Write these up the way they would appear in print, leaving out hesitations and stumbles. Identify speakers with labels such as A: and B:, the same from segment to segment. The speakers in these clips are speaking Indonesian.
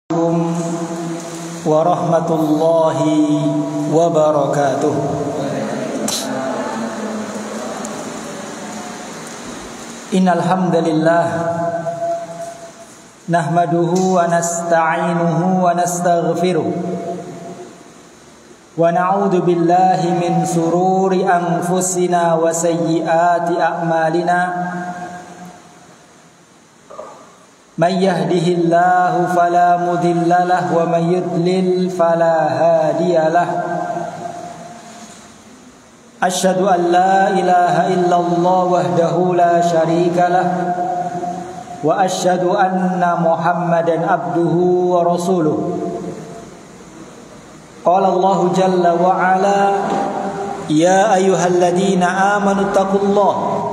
A: Assalamualaikum warahmatullahi wabarakatuh. Innal hamdalillah nahmaduhu wa nasta'inuhu wa nastaghfiruh wa na'udzu billahi min sururi anfusina wa sayyiati a'malina. Man yahdihillahu fala mudilla lahu wa man yudlil fala hadiya lahu. Asyhadu an la ilaha illallah wahdahu la syarika lahu wa asyhadu anna Muhammadan abduhu wa rasuluh. Qala Allah jalla wa ala, ya ayyuhalladzina amanu taqullaha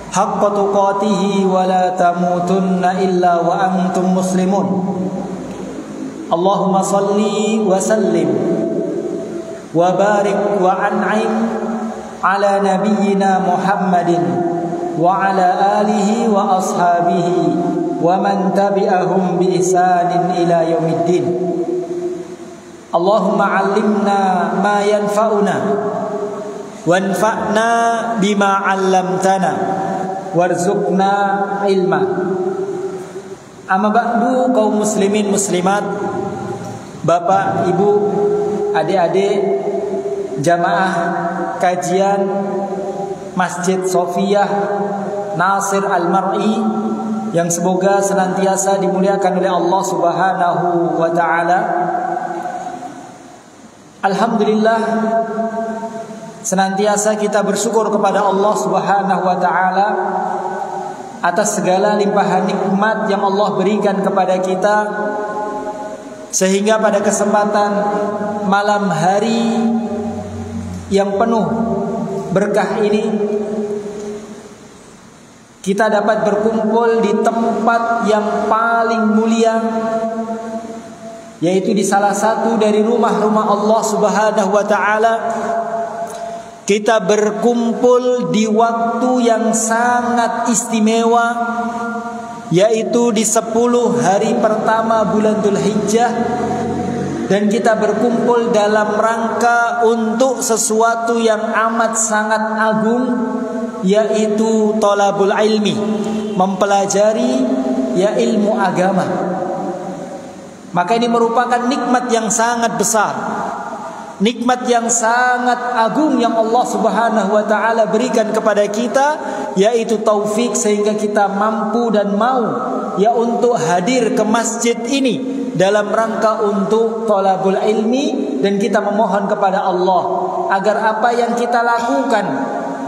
A: haqqa tuqatihi wa la tamutunna illa wa antum muslimun. Allahumma salli wa sallim wa barik wa an'im ala nabiyyina Muhammadin wa ala alihi wa ashabihi wa man tabi'ahum bi ihsanin ila yaumiddin. Allahumma 'allimna ma yanfa'una wanfa'na bima 'allamtana warzuqna ilma. Amma ba'du, kaum muslimin muslimat, bapak, ibu, adik-adik, jamaah kajian Masjid Sofiyah Nasir Al-Mar'i yang semoga senantiasa dimuliakan oleh Allah Subhanahu wa taala. Alhamdulillah, senantiasa kita bersyukur kepada Allah Subhanahu wa taala atas segala limpahan nikmat yang Allah berikan kepada kita, sehingga pada kesempatan malam hari yang penuh berkah ini kita dapat berkumpul di tempat yang paling mulia, yaitu di salah satu dari rumah-rumah Allah Subhanahu wa taala. Kita berkumpul di waktu yang sangat istimewa, yaitu di 10 hari pertama bulan Dzulhijjah, dan kita berkumpul dalam rangka untuk sesuatu yang amat sangat agung, yaitu thalabul ilmi, mempelajari ilmu agama. Maka ini merupakan nikmat yang sangat besar, nikmat yang sangat agung yang Allah Subhanahu wa taala berikan kepada kita, yaitu taufik sehingga kita mampu dan mau untuk hadir ke masjid ini dalam rangka untuk thalabul ilmi, dan kita memohon kepada Allah agar apa yang kita lakukan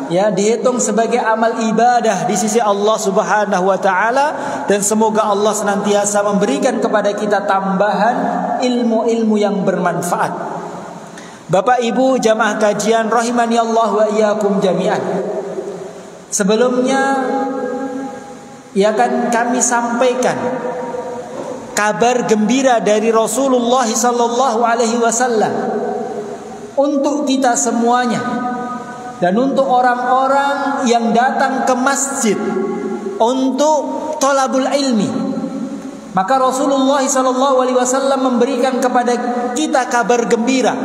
A: dihitung sebagai amal ibadah di sisi Allah Subhanahu wa taala, dan semoga Allah senantiasa memberikan kepada kita tambahan ilmu-ilmu yang bermanfaat. Bapak ibu jamaah kajian rahimani Allah wa iyyakum jami'an. Sebelumnya kami sampaikan kabar gembira dari Rasulullah sallallahu alaihi wasallam untuk kita semuanya dan untuk orang-orang yang datang ke masjid untuk thalabul ilmi. Maka Rasulullah sallallahu alaihi wasallam memberikan kepada kita kabar gembira.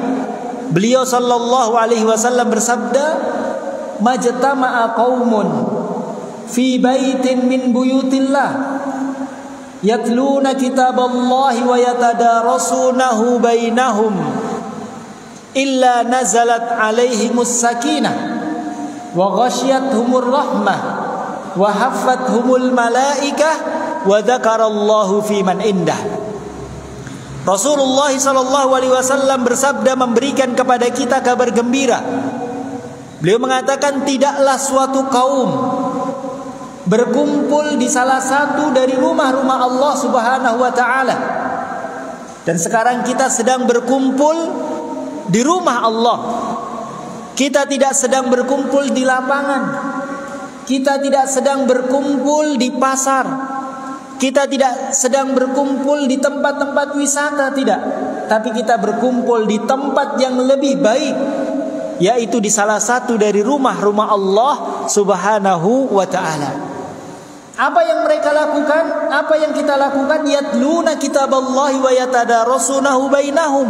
A: Beliau sallallahu alaihi wasallam bersabda, majtama'a qaumun fi baitin min buyutillah yatluna kitaballahi wa yatadarasunahu bainahum illa nazalat alaihimus sakinah wa ghasyiyatuhumur rahmah wa haffathumul malaikah wa dzakarallahu fi man indah. Rasulullah sallallahu alaihi wasallam bersabda, memberikan kepada kita kabar gembira. Beliau mengatakan, tidaklah suatu kaum berkumpul di salah satu dari rumah-rumah Allah Subhanahu wa taala. Dan sekarang kita sedang berkumpul di rumah Allah. Kita tidak sedang berkumpul di lapangan. Kita tidak sedang berkumpul di pasar. Kita tidak sedang berkumpul di tempat-tempat wisata, tidak. Tapi kita berkumpul di tempat yang lebih baik, yaitu di salah satu dari rumah-rumah Allah Subhanahu wa ta'ala. Apa yang mereka lakukan? Apa yang kita lakukan? Yatluna kitaballahi wa yatadarasunahu bainahum.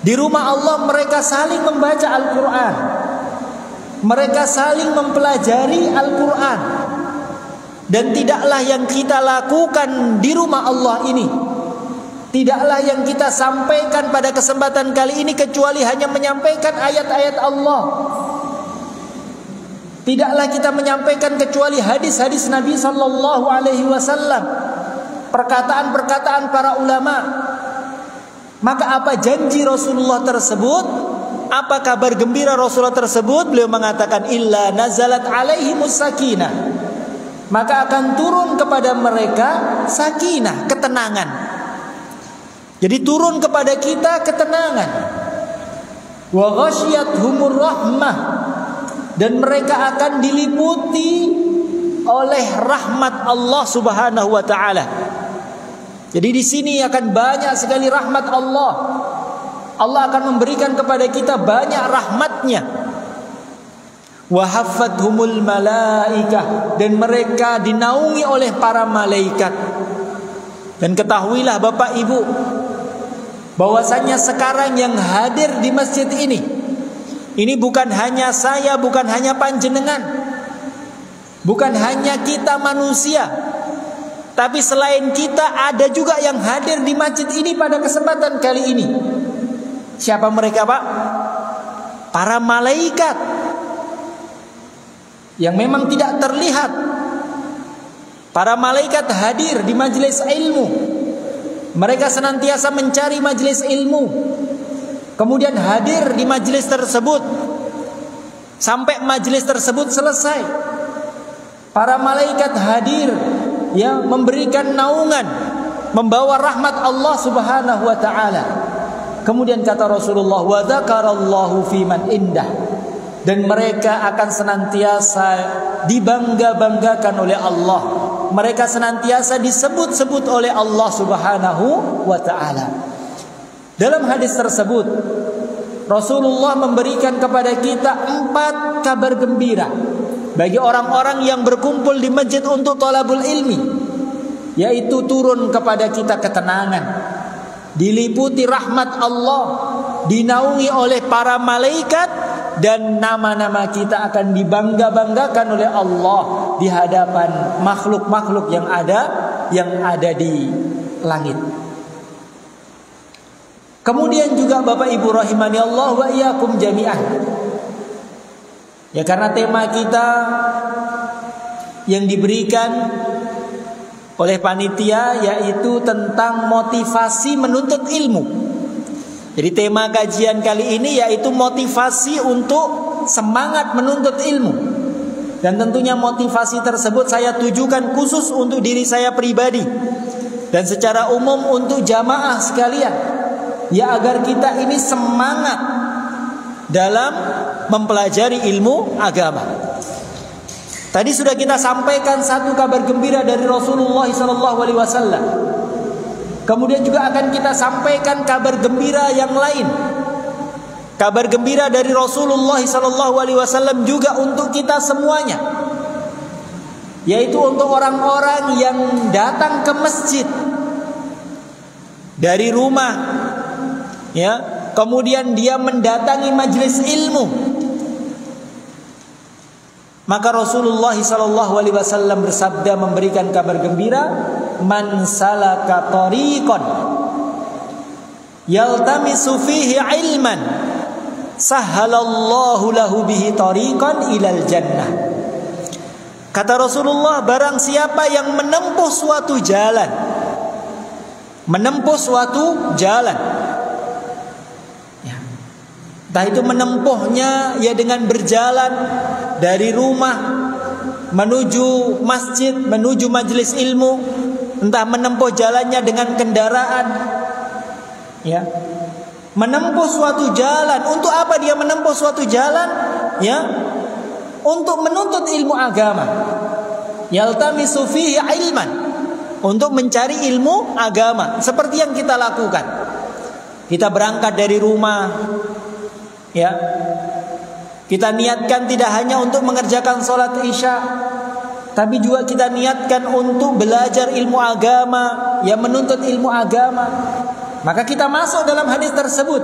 A: Di rumah Allah mereka saling membaca Al-Quran. Mereka saling mempelajari Al-Quran. Dan tidaklah yang kita lakukan di rumah Allah ini, tidaklah yang kita sampaikan pada kesempatan kali ini kecuali hanya menyampaikan ayat-ayat Allah. Tidaklah kita menyampaikan kecuali hadis-hadis Nabi sallallahu alaihi wasallam, perkataan-perkataan para ulama. Maka apa janji Rasulullah tersebut? Apa kabar gembira Rasulullah tersebut? Beliau mengatakan illa nazalat alaihimus sakinah. Maka akan turun kepada mereka sakinah, ketenangan. Jadi turun kepada kita ketenangan. Wa ghasyiyatuhumur rahmah, dan mereka akan diliputi oleh rahmat Allah Subhanahu wa taala. Jadi di sini akan banyak sekali rahmat Allah. Allah akan memberikan kepada kita banyak rahmatnya. Wa haffathumul malaikah, dan mereka dinaungi oleh para malaikat. Dan ketahuilah Bapak Ibu, bahwasanya sekarang yang hadir di masjid ini bukan hanya saya, bukan hanya panjenengan, bukan hanya kita manusia, tapi selain kita ada juga yang hadir di masjid ini pada kesempatan kali ini. Siapa mereka, Pak? Para malaikat yang memang tidak terlihat. Para malaikat hadir di majelis ilmu. Mereka senantiasa mencari majelis ilmu, kemudian hadir di majelis tersebut sampai majelis tersebut selesai. Para malaikat hadir, ya, memberikan naungan, membawa rahmat Allah Subhanahu wa taala. Kemudian kata Rasulullah, wa dzakarallahu fiman indah, dan mereka akan senantiasa dibangga-banggakan oleh Allah. Mereka senantiasa disebut-sebut oleh Allah Subhanahu wa taala. Dalam hadis tersebut Rasulullah memberikan kepada kita 4 kabar gembira bagi orang-orang yang berkumpul di masjid untuk thalabul ilmi, yaitu turun kepada kita ketenangan, diliputi rahmat Allah, dinaungi oleh para malaikat, dan nama-nama kita akan dibangga-banggakan oleh Allah di hadapan makhluk-makhluk yang ada di langit. Kemudian juga Bapak Ibu rahimani Allah wa iyyakum jami'an. Ya, karena tema kita yang diberikan oleh panitia yaitu tentang motivasi menuntut ilmu. Jadi tema kajian kali ini yaitu motivasi untuk semangat menuntut ilmu. Dan tentunya motivasi tersebut saya tujukan khusus untuk diri saya pribadi dan secara umum untuk jamaah sekalian, ya, agar kita ini semangat dalam mempelajari ilmu agama. Tadi sudah kita sampaikan 1 kabar gembira dari Rasulullah SAW. Kemudian juga akan kita sampaikan kabar gembira yang lain. Kabar gembira dari Rasulullah SAW juga untuk kita semuanya, yaitu untuk orang-orang yang datang ke masjid dari rumah, ya, kemudian dia mendatangi majelis ilmu. Maka Rasulullah SAW bersabda memberikan kabar gembira, man salaka tariqan yaltamisu fihi ilman sahhalallahu lahu bihi tariqan ilal jannah. Kata Rasulullah, barang siapa yang menempuh suatu jalan, ya, entah itu menempuhnya ya dengan berjalan dari rumah menuju masjid, menuju majelis ilmu, entah menempuh jalannya dengan kendaraan, ya, menempuh suatu jalan. Untuk apa dia menempuh suatu jalan? Ya, untuk menuntut ilmu agama. Yaltamisu fihi ilman, untuk mencari ilmu agama. Seperti yang kita lakukan. Kita berangkat dari rumah, ya, kita niatkan tidak hanya untuk mengerjakan sholat isya, tapi juga kita niatkan untuk belajar ilmu agama, ya menuntut ilmu agama, maka kita masuk dalam hadis tersebut.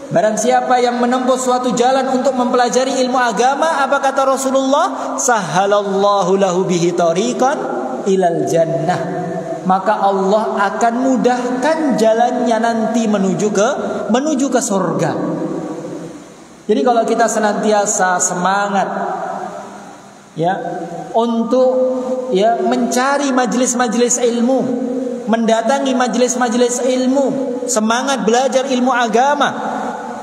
A: Barang siapa yang menempuh suatu jalan untuk mempelajari ilmu agama, apa kata Rasulullah? Sahhalallahu lahu bihi tariqan ilal jannah. Maka Allah akan mudahkan jalannya nanti menuju ke surga. Jadi kalau kita senantiasa semangat ya untuk ya mencari majelis-majelis ilmu, mendatangi majelis-majelis ilmu, semangat belajar ilmu agama,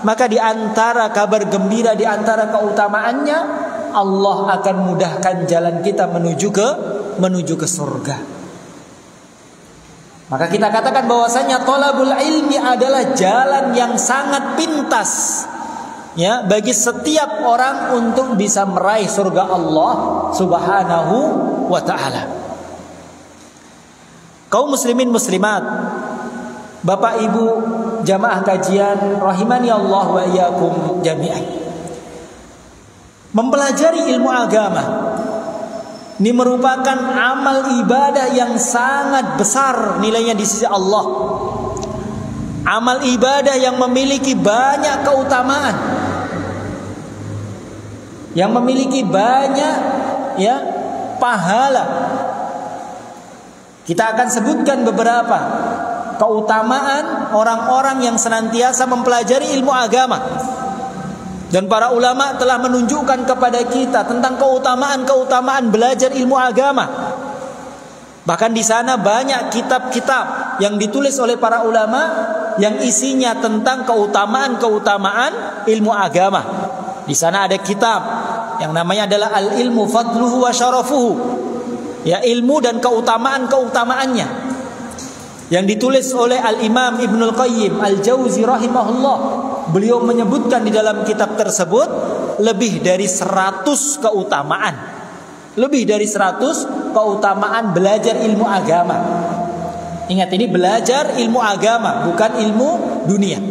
A: maka di antara kabar gembira, di antara keutamaannya, Allah akan mudahkan jalan kita menuju ke surga. Maka kita katakan bahwasanya thalabul ilmi adalah jalan yang sangat pintas ya bagi setiap orang untuk bisa meraih surga Allah Subhanahu wa taala. Kaum muslimin muslimat, Bapak Ibu jamaah kajian rahimani Allah wa iyyakum jami'an. Mempelajari ilmu agama ini merupakan amal ibadah yang sangat besar nilainya di sisi Allah. Amal ibadah yang memiliki banyak keutamaan, yang memiliki banyak ya pahala. Kita akan sebutkan beberapa keutamaan orang-orang yang senantiasa mempelajari ilmu agama. Dan para ulama telah menunjukkan kepada kita tentang keutamaan-keutamaan belajar ilmu agama. Bahkan di sana banyak kitab-kitab yang ditulis oleh para ulama yang isinya tentang keutamaan-keutamaan ilmu agama. Di sana ada kitab yang namanya adalah Al-Ilmu Fadluhu wa Syarafuhu. Ya, ilmu dan keutamaan-keutamaannya. Yang ditulis oleh Al-Imam Ibnul Qayyim Al-Jauzi rahimahullah. Beliau menyebutkan di dalam kitab tersebut lebih dari 100 keutamaan. Lebih dari 100 keutamaan belajar ilmu agama. Ingat, ini belajar ilmu agama, bukan ilmu dunia.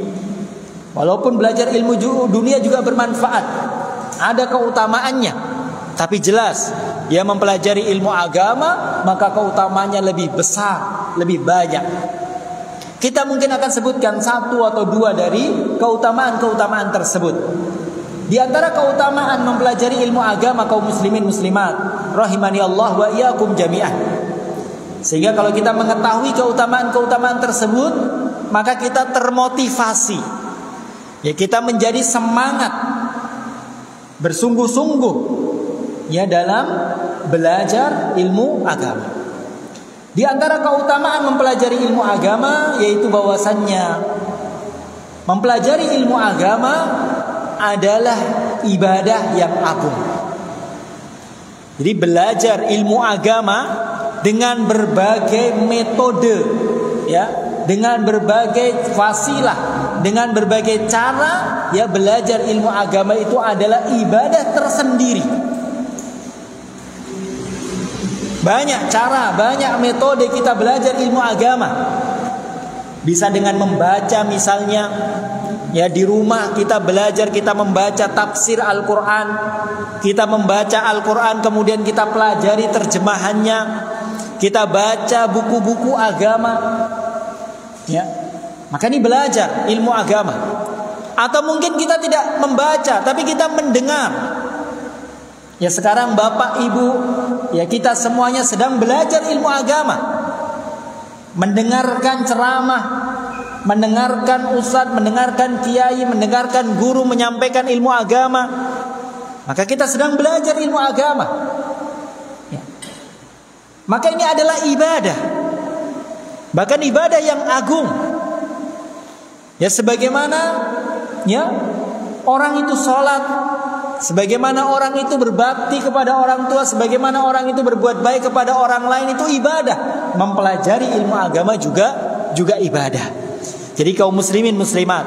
A: Walaupun belajar ilmu dunia juga bermanfaat, ada keutamaannya, tapi jelas dia mempelajari ilmu agama, maka keutamaannya lebih besar, lebih banyak. Kita mungkin akan sebutkan satu atau dua dari keutamaan-keutamaan tersebut. Di antara keutamaan mempelajari ilmu agama kaum muslimin muslimat rahimani Allah wa iyyakum jami'an. Sehingga kalau kita mengetahui keutamaan-keutamaan tersebut, maka kita termotivasi. Ya, kita menjadi semangat bersungguh-sungguh ya dalam belajar ilmu agama. Di antara keutamaan mempelajari ilmu agama yaitu bahwasannya mempelajari ilmu agama adalah ibadah yang agung. Jadi belajar ilmu agama dengan berbagai metode ya, dengan berbagai wasilah, dengan berbagai cara ya, belajar ilmu agama itu adalah ibadah tersendiri. Banyak cara, banyak metode kita belajar ilmu agama. Bisa dengan membaca misalnya, ya di rumah kita belajar, kita membaca tafsir Al-Quran. Kita membaca Al-Quran kemudian kita pelajari terjemahannya. Kita baca buku-buku agama. Ya, maka ini belajar ilmu agama. Atau mungkin kita tidak membaca, tapi kita mendengar. Ya sekarang Bapak Ibu, ya kita semuanya sedang belajar ilmu agama. Mendengarkan ceramah, mendengarkan ustadz, mendengarkan kiai, mendengarkan guru menyampaikan ilmu agama. Maka kita sedang belajar ilmu agama ya. Maka ini adalah ibadah, bahkan ibadah yang agung. Ya sebagaimana ya orang itu sholat, sebagaimana orang itu berbakti kepada orang tua, sebagaimana orang itu berbuat baik kepada orang lain, itu ibadah. Mempelajari ilmu agama juga ibadah. Jadi kaum muslimin muslimat,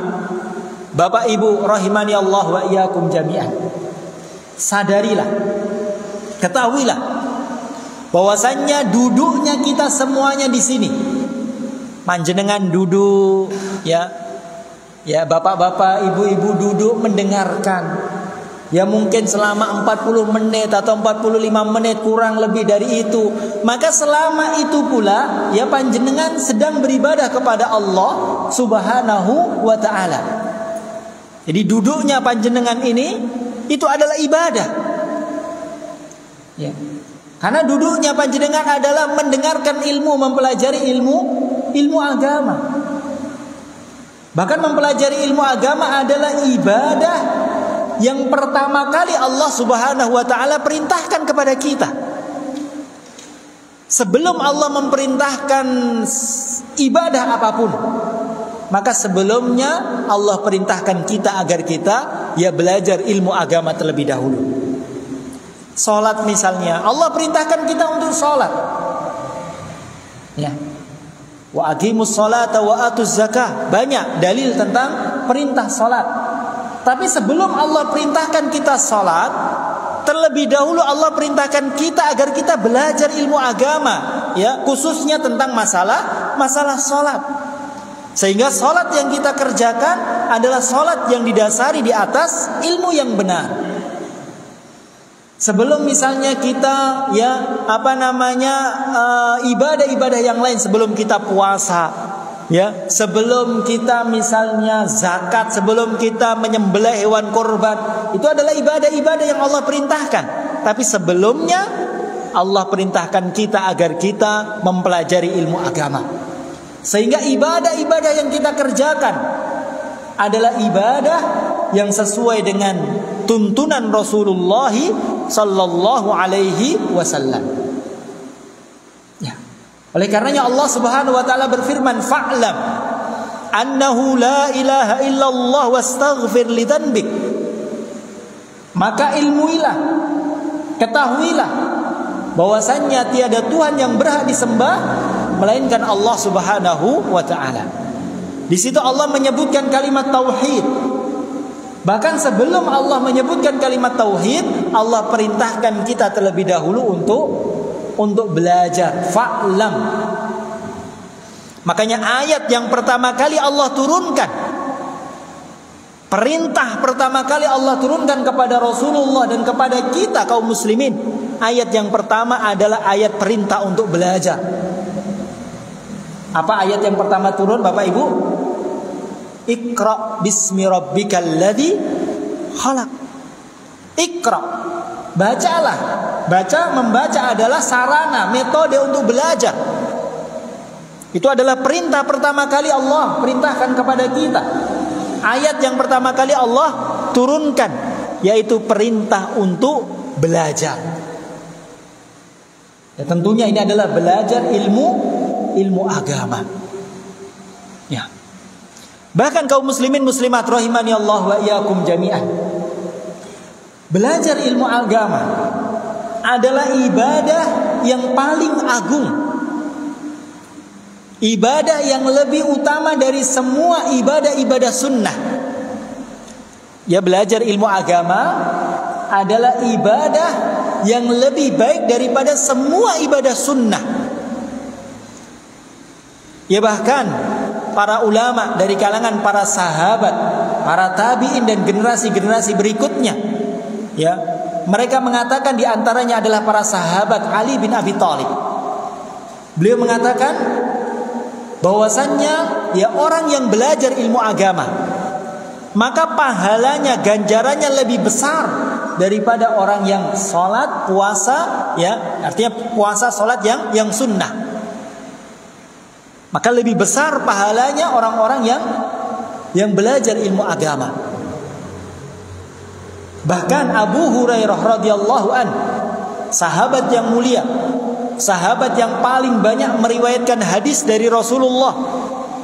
A: Bapak Ibu rahimani Allah wa iyyakum jami'an, sadarilah, ketahuilah bahwasannya duduknya kita semuanya di sini. Panjenengan duduk ya, ya bapak-bapak, ibu-ibu duduk mendengarkan. ya mungkin selama 40 menit atau 45 menit, kurang lebih dari itu, maka selama itu pula ya panjenengan sedang beribadah kepada Allah Subhanahu wa ta'ala. Jadi duduknya panjenengan ini itu adalah ibadah ya. Karena duduknya panjenengan adalah mendengarkan ilmu, mempelajari ilmu agama. Bahkan mempelajari ilmu agama adalah ibadah yang pertama kali Allah Subhanahu wa ta'ala perintahkan kepada kita. Sebelum Allah memerintahkan ibadah apapun, maka sebelumnya Allah perintahkan kita agar kita ya belajar ilmu agama terlebih dahulu. Salat misalnya, Allah perintahkan kita untuk salat. Ya. Wa aqimus salata wa atuz zakah. Banyak dalil tentang perintah salat. Tapi sebelum Allah perintahkan kita salat, terlebih dahulu Allah perintahkan kita agar kita belajar ilmu agama, ya, khususnya tentang masalah salat. Sehingga salat yang kita kerjakan adalah salat yang didasari di atas ilmu yang benar. Sebelum misalnya kita ibadah-ibadah yang lain, sebelum kita puasa, ya, sebelum kita misalnya zakat, sebelum kita menyembelih hewan kurban, itu adalah ibadah-ibadah yang Allah perintahkan. Tapi sebelumnya Allah perintahkan kita agar kita mempelajari ilmu agama. Sehingga ibadah-ibadah yang kita kerjakan adalah ibadah yang sesuai dengan tuntunan Rasulullah sallallahu alaihi wasallam. Ya. Oleh karenanya Allah Subhanahu wa taala berfirman, "Fa'lam annahu la ilaha illallah wastaghfir li dzanbik." Maka ilmuilah, ketahuilah bahwasannya tiada Tuhan yang berhak disembah melainkan Allah Subhanahu wa taala. Di situ Allah menyebutkan kalimat tauhid. Bahkan sebelum Allah menyebutkan kalimat tauhid, Allah perintahkan kita terlebih dahulu untuk belajar. Fa'lam. Makanya ayat yang pertama kali Allah turunkan, perintah pertama kali Allah turunkan kepada Rasulullah dan kepada kita kaum muslimin, ayat yang pertama adalah ayat perintah untuk belajar. Apa ayat yang pertama turun, Bapak Ibu? Iqra bismi rabbikal ladzi khalaq. Iqra, bacalah. Membaca adalah sarana, metode untuk belajar. Itu adalah perintah pertama kali Allah perintahkan kepada kita. Ayat yang pertama kali Allah turunkan, yaitu perintah untuk belajar. Ya, tentunya ini adalah belajar ilmu agama. Ya. Bahkan kaum muslimin muslimat rahimani Allah wa iyyakum jami'an, belajar ilmu agama adalah ibadah yang paling agung, ibadah yang lebih utama dari semua ibadah-ibadah sunnah. Ya, belajar ilmu agama adalah ibadah yang lebih baik daripada semua ibadah sunnah. Ya, bahkan para ulama dari kalangan para sahabat, para tabi'in dan generasi-generasi berikutnya, ya, mereka mengatakan di antaranya adalah para sahabat Ali bin Abi Thalib. Beliau mengatakan bahwasannya ya orang yang belajar ilmu agama, maka pahalanya, ganjarannya lebih besar daripada orang yang sholat, puasa, ya, artinya puasa, sholat yang sunnah. Maka lebih besar pahalanya orang-orang yang belajar ilmu agama. Bahkan Abu Hurairah radhiyallahu an, sahabat yang mulia, sahabat yang paling banyak meriwayatkan hadis dari Rasulullah,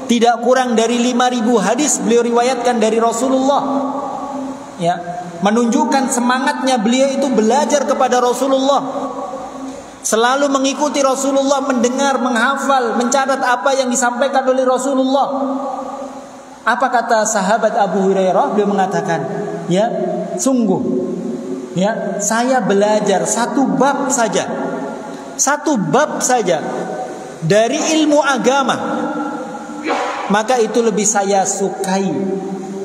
A: tidak kurang dari 5.000 hadis beliau riwayatkan dari Rasulullah. Ya, menunjukkan semangatnya beliau itu belajar kepada Rasulullah. Selalu mengikuti Rasulullah, mendengar, menghafal, mencatat apa yang disampaikan oleh Rasulullah. Apa kata sahabat Abu Hurairah? Beliau mengatakan, ya, sungguh, ya, saya belajar satu bab saja dari ilmu agama, maka itu lebih saya sukai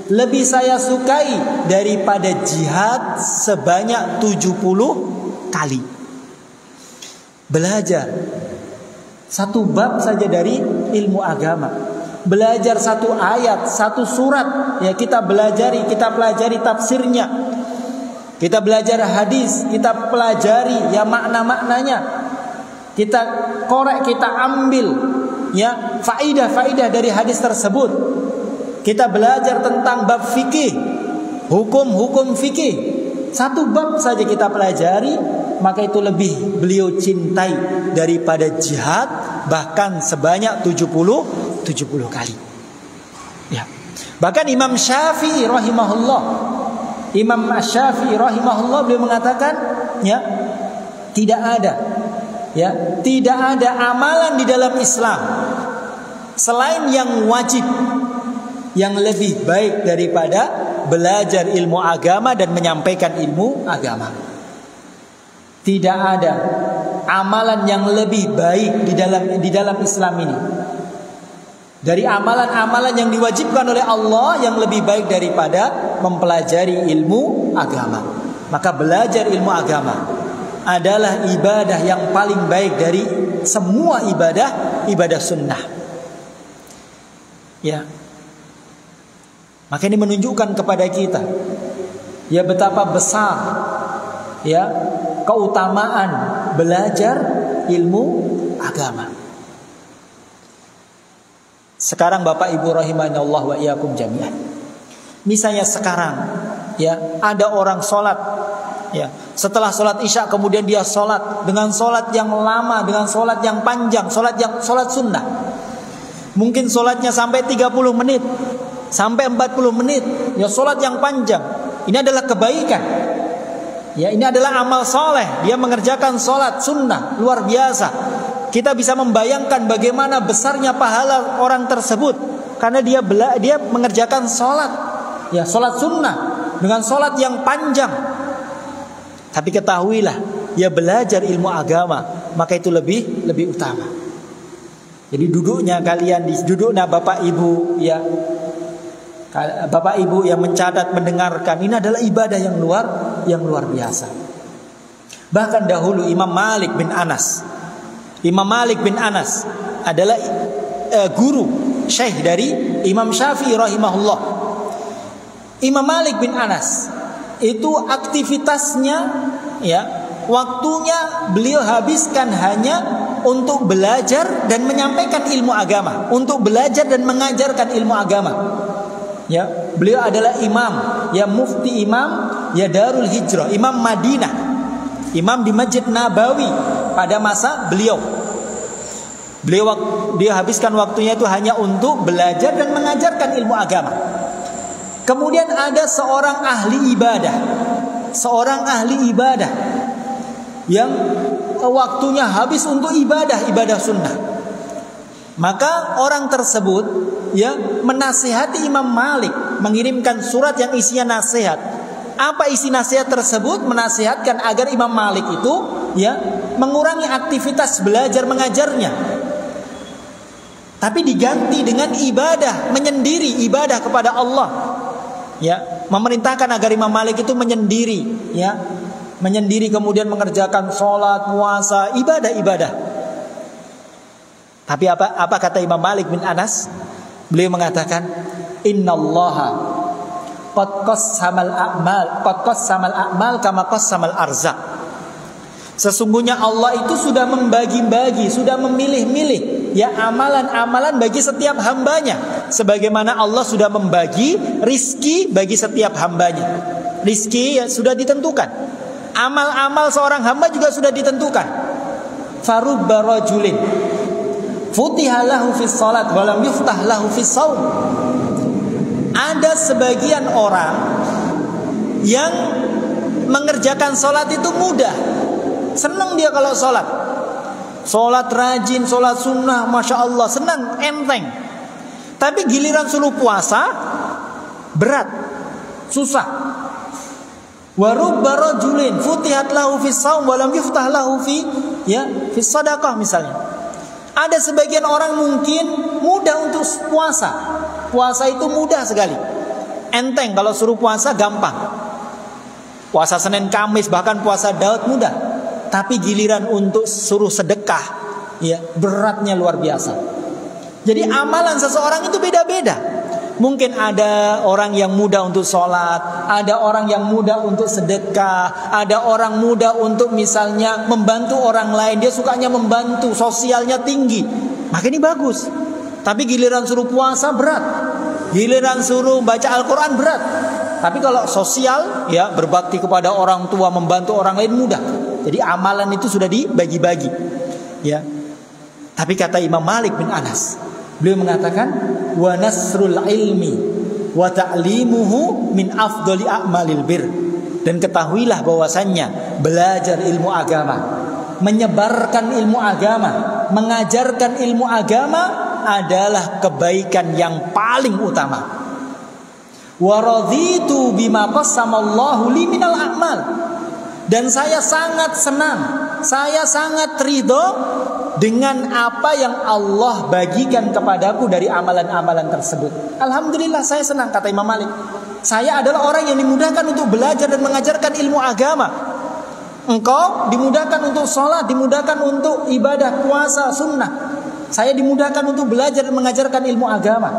A: lebih saya sukai daripada jihad sebanyak 70 kali. Belajar satu bab saja dari ilmu agama, belajar satu ayat, satu surat, ya kita pelajari tafsirnya, kita belajar hadis, kita pelajari ya makna-maknanya, kita korek, kita ambil ya faidah-faidah dari hadis tersebut. Kita belajar tentang bab fikih, hukum-hukum fikih, satu bab saja kita pelajari, maka itu lebih beliau cintai daripada jihad bahkan sebanyak 70 kali. Ya. Bahkan Imam Syafi'i rahimahullah, beliau mengatakan ya tidak ada amalan di dalam Islam selain yang wajib yang lebih baik daripada belajar ilmu agama dan menyampaikan ilmu agama. Tidak ada amalan yang lebih baik di dalam Islam ini. Dari amalan-amalan yang diwajibkan oleh Allah yang lebih baik daripada mempelajari ilmu agama. Maka belajar ilmu agama adalah ibadah yang paling baik dari semua ibadah sunnah. Ya. Maka ini menunjukkan kepada kita ya betapa besar ya keutamaan belajar ilmu agama. Sekarang Bapak Ibu rahimanallah wa iyyakum jami'an. Misalnya sekarang ya ada orang sholat ya, setelah sholat isya kemudian dia sholat dengan sholat yang lama, dengan sholat yang panjang, sholat sunnah. Mungkin sholatnya sampai 30 menit, sampai 40 menit, ya sholat yang panjang. Ini adalah kebaikan. Ya, ini adalah amal soleh. Dia mengerjakan sholat sunnah luar biasa. Kita bisa membayangkan bagaimana besarnya pahala orang tersebut karena dia mengerjakan sholat, ya sholat sunnah dengan sholat yang panjang. Tapi ketahuilah, ya belajar ilmu agama maka itu lebih utama. Jadi duduknya Bapak Ibu ya. Bapak Ibu yang mencatat, mendengarkan, ini adalah ibadah yang luar biasa. Bahkan dahulu Imam Malik bin Anas adalah guru syekh dari Imam Syafi'i rahimahullah. Imam Malik bin Anas itu aktivitasnya ya waktunya beliau habiskan hanya untuk belajar dan menyampaikan ilmu agama, untuk belajar dan mengajarkan ilmu agama. Ya, beliau adalah imam, ya mufti imam, ya Darul Hijrah, imam Madinah, imam di Masjid Nabawi pada masa beliau. Dia habiskan waktunya itu hanya untuk belajar dan mengajarkan ilmu agama. Kemudian ada seorang ahli ibadah yang waktunya habis untuk ibadah sunnah. Maka orang tersebut ya menasihati Imam Malik, mengirimkan surat yang isinya nasihat. Apa isi nasihat tersebut? Menasihatkan agar Imam Malik itu ya mengurangi aktivitas belajar mengajarnya, tapi diganti dengan ibadah, menyendiri ibadah kepada Allah. Ya, memerintahkan agar Imam Malik itu menyendiri, ya, menyendiri kemudian mengerjakan sholat, puasa, ibadah. Tapi apa kata Imam Malik bin Anas? Beliau mengatakan, Innallaha qad qassamal a'mal kama qassamal arzaq. Sesungguhnya Allah itu sudah membagi-bagi, sudah memilih-milih ya amalan-amalan bagi setiap hambanya, sebagaimana Allah sudah membagi rizki bagi setiap hambanya. Rizki ya sudah ditentukan. Amal-amal seorang hamba juga sudah ditentukan. Farubba rajulin futiha lahu fis salat wa lam yuftah lahu fis shaum. Ada sebagian orang yang mengerjakan salat itu mudah, senang dia kalau salat rajin, salat sunnah, masya Allah, senang, enteng. Tapi giliran suruh puasa berat, susah. Wa rubba rajulin futihat lahu fis shaum wa lam yuftah lahu fis sadaqah misalnya. Ada sebagian orang mungkin mudah untuk puasa. Puasa itu mudah sekali. Enteng, kalau suruh puasa gampang. Puasa Senin Kamis, bahkan puasa Daud mudah. Tapi giliran untuk suruh sedekah, ya, beratnya luar biasa. Jadi amalan seseorang itu beda-beda. Mungkin ada orang yang mudah untuk sholat, ada orang yang mudah untuk sedekah, ada orang mudah untuk misalnya membantu orang lain. Dia sukanya membantu, sosialnya tinggi, maka ini bagus. Tapi giliran suruh puasa berat, giliran suruh baca Al-Quran berat. Tapi kalau sosial, ya, berbakti kepada orang tua, membantu orang lain mudah. Jadi amalan itu sudah dibagi-bagi, ya. Tapi kata Imam Malik bin Anas, beliau mengatakan, wa nasrul ilmi wa ta'limuhu min afdali a'malil bir. Dan ketahuilah bahwasannya belajar ilmu agama, menyebarkan ilmu agama, mengajarkan ilmu agama adalah kebaikan yang paling utama. Wa raditu bima qassamallahu li minal a'mal. Dan saya sangat senang, saya sangat ridho dengan apa yang Allah bagikan kepadaku dari amalan-amalan tersebut. Alhamdulillah saya senang, kata Imam Malik. Saya adalah orang yang dimudahkan untuk belajar dan mengajarkan ilmu agama. Engkau dimudahkan untuk sholat, dimudahkan untuk ibadah puasa sunnah. Saya dimudahkan untuk belajar dan mengajarkan ilmu agama.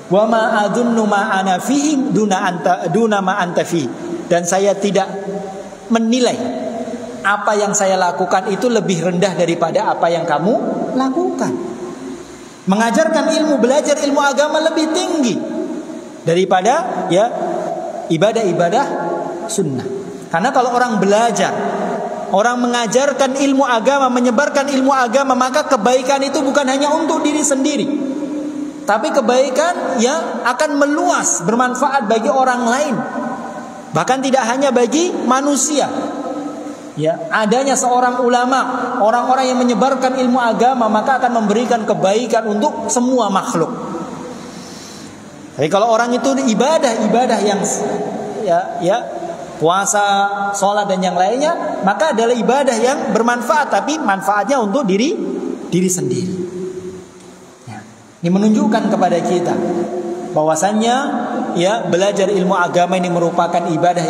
A: Wa ma adunnu ma ana fihi duna ma anta fi. Dan saya tidak menilai apa yang saya lakukan itu lebih rendah daripada apa yang kamu lakukan. Mengajarkan ilmu, belajar ilmu agama lebih tinggi daripada, ya, ibadah-ibadah sunnah. Karena kalau orang belajar, orang mengajarkan ilmu agama, menyebarkan ilmu agama, maka kebaikan itu bukan hanya untuk diri sendiri, tapi kebaikan yang akan meluas, bermanfaat bagi orang lain. Bahkan tidak hanya bagi manusia. Ya, adanya seorang ulama, orang-orang yang menyebarkan ilmu agama, maka akan memberikan kebaikan untuk semua makhluk. Jadi kalau orang itu ibadah yang puasa, sholat dan yang lainnya, maka adalah ibadah yang bermanfaat, tapi manfaatnya untuk diri sendiri. Ya. Ini menunjukkan kepada kita bahwasannya, ya, belajar ilmu agama ini merupakan ibadah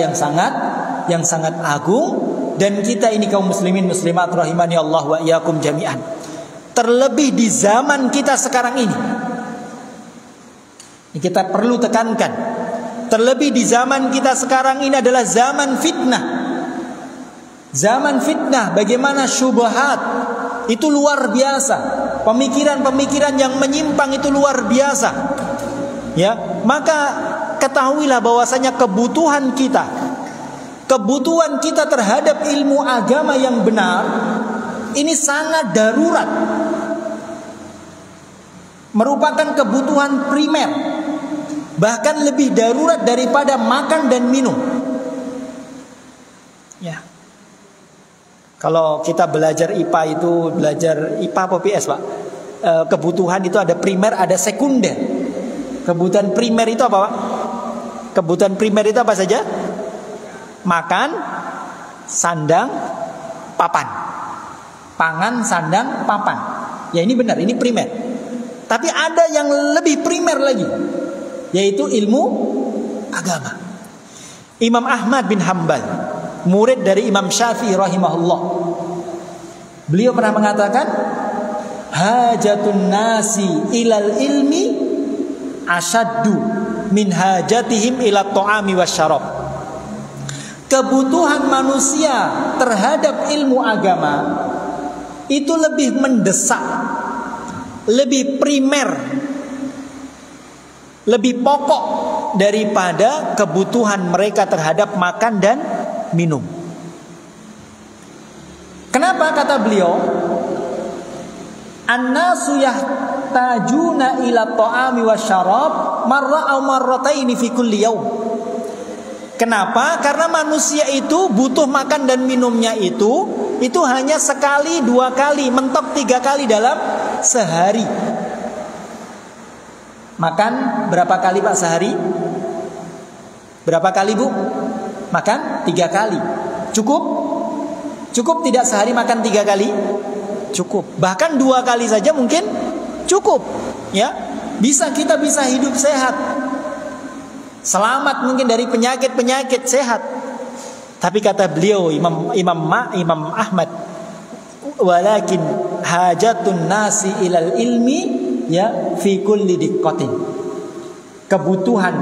A: yang sangat agung. Dan kita ini kaum muslimin muslimat rahimani Allah wa iyyakum jami'an, terlebih di zaman kita sekarang ini kita perlu tekankan, terlebih di zaman kita sekarang ini adalah zaman fitnah. Zaman fitnah, bagaimana syubhat itu luar biasa, pemikiran-pemikiran yang menyimpang itu luar biasa. Ya, maka ketahuilah bahwasanya kebutuhan kita terhadap ilmu agama yang benar ini sangat darurat, merupakan kebutuhan primer, bahkan lebih darurat daripada makan dan minum. Ya, kalau kita belajar IPA itu, belajar IPA apa PS, Pak? Kebutuhan itu ada primer, ada sekunder. Kebutuhan primer itu apa, Pak? Kebutuhan primer itu apa saja? Makan, sandang, papan. Pangan, sandang, papan. Ya, ini benar, ini primer. Tapi ada yang lebih primer lagi, yaitu ilmu agama. Imam Ahmad bin Hanbal, murid dari Imam Syafi'i rahimahullah, beliau pernah mengatakan, hajatun nasi ilal ilmi asyaddu min hajatihim ila ta'ami wasyarab. Kebutuhan manusia terhadap ilmu agama itu lebih mendesak, lebih primer, lebih pokok daripada kebutuhan mereka terhadap makan dan minum. Kenapa kata beliau? An-nasu yahtajuna ila ta'ami wasyarab marra aw marrataini fi kulli yaum. Kenapa? Karena manusia itu butuh makan dan minumnya itu hanya sekali, 2 kali, mentok 3 kali dalam sehari. Makan berapa kali, Pak, sehari? Berapa kali, Bu? Makan 3 kali. Cukup? Cukup tidak sehari makan 3 kali? Cukup. Bahkan 2 kali saja mungkin cukup. Ya, kita bisa hidup sehat. selamat mungkin dari penyakit-penyakit, sehat. Tapi kata beliau Imam Ahmad, walakin hajatun nasi ilal ilmi ya fi kulli diqqatin. Kebutuhan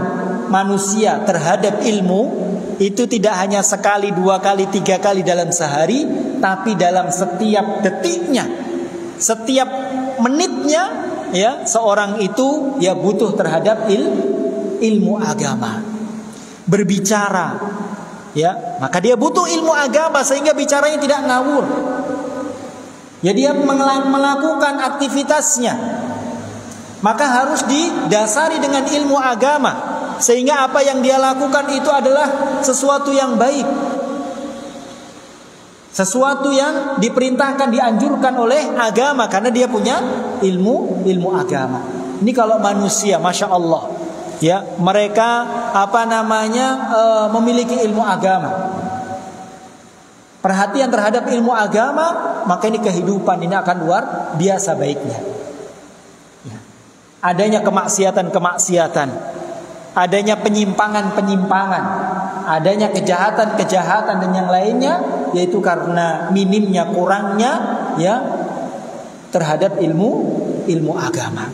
A: manusia terhadap ilmu itu tidak hanya sekali, 2 kali, 3 kali dalam sehari, tapi dalam setiap detiknya, setiap menitnya, ya, seorang itu ya butuh terhadap ilmu agama. Berbicara, ya, maka dia butuh ilmu agama sehingga bicaranya tidak ngawur. Ya, dia melakukan aktivitasnya, maka harus didasari dengan ilmu agama, sehingga apa yang dia lakukan itu adalah sesuatu yang baik, sesuatu yang diperintahkan, dianjurkan oleh agama, karena dia punya ilmu agama. Ini kalau manusia, masya Allah, ya, mereka memiliki ilmu agama, perhatian terhadap ilmu agama, maka ini kehidupan ini akan luar biasa baiknya. Ya. Adanya kemaksiatan, adanya penyimpangan, adanya kejahatan dan yang lainnya, yaitu karena minimnya, kurangnya, ya, terhadap ilmu agama.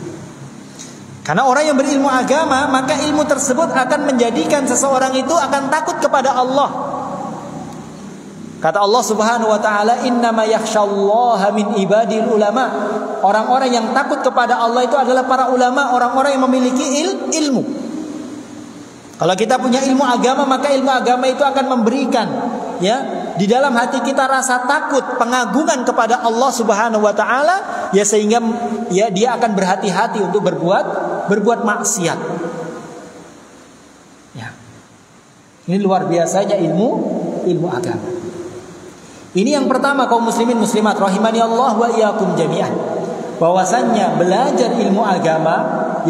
A: Karena orang yang berilmu agama, maka ilmu tersebut akan menjadikan seseorang itu akan takut kepada Allah. Kata Allah Subhanahu wa taala, "Innama yakhsyallaha min ibadil ulama." Orang-orang yang takut kepada Allah itu adalah para ulama, orang-orang yang memiliki ilmu. Kalau kita punya ilmu agama, maka ilmu agama itu akan memberikan, ya, di dalam hati kita rasa takut, pengagungan kepada Allah Subhanahu wa taala, ya, sehingga ya dia akan berhati-hati untuk berbuat maksiat. Ya. Ini luar biasanya ilmu agama. Ini yang pertama, kaum muslimin muslimat rahimani Allah wa iyyakum jami'an. Bahwasannya belajar ilmu agama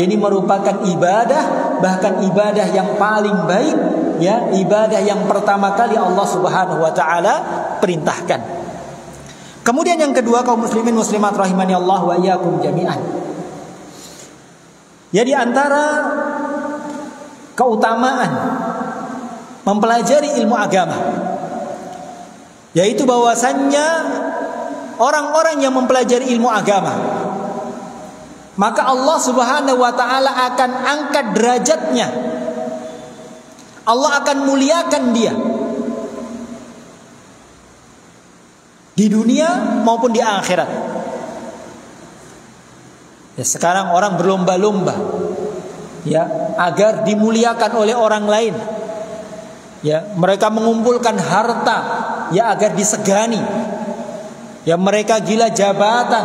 A: ini merupakan ibadah, bahkan ibadah yang paling baik, ya, ibadah yang pertama kali Allah Subhanahu wa taala perintahkan. Kemudian yang kedua, kaum muslimin muslimat rahimani Allah wa iyyakum jami'an. Ya, di antara keutamaan mempelajari ilmu agama, yaitu bahwasannya orang-orang yang mempelajari ilmu agama, maka Allah Subhanahu wa taala akan angkat derajatnya. Allah akan muliakan dia di dunia maupun di akhirat. Ya, sekarang orang berlomba-lomba, ya, agar dimuliakan oleh orang lain. Ya, mereka mengumpulkan harta, ya, agar disegani. Ya, mereka gila jabatan,